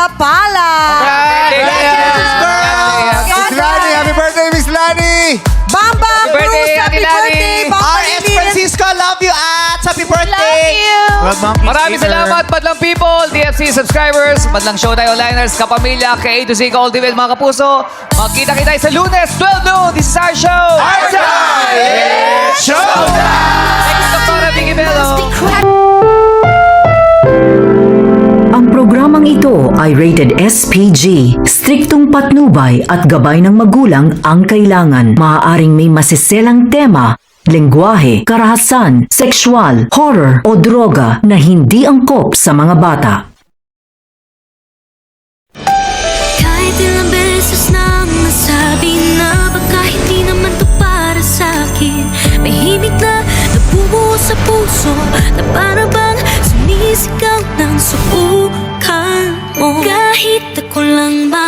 Kapala. Miss Lani, happy birthday, Miss Lani! Bam Bam Happy birthday, Cruz, happy Ate Lani. birthday. Bam Bam RS Lilian. Francisco, love you at happy birthday! Maraming salamat, Madlang People, DFC subscribers, Madlang Showtime Onliners, kapamilya, kay A to Z, ka-ultimate mga kapuso. Magkita-kita tayo sa Lunes, 12 noon. This is our show. Thank you, Dr. Vicky Bello. Ang programang ito ay rated SPG. Striktong patnubay at gabay ng magulang ang kailangan. Maaaring may masiselang tema, lengguwahe, karahasan, sexual, horror o droga na hindi angkop sa mga bata. Kahit ilang beses nang nasabi na baka hindi naman to para sa'kin, may himig na nabubuo sa puso na para bang sumisigaw ng subukan mo. Kahit ako lang ba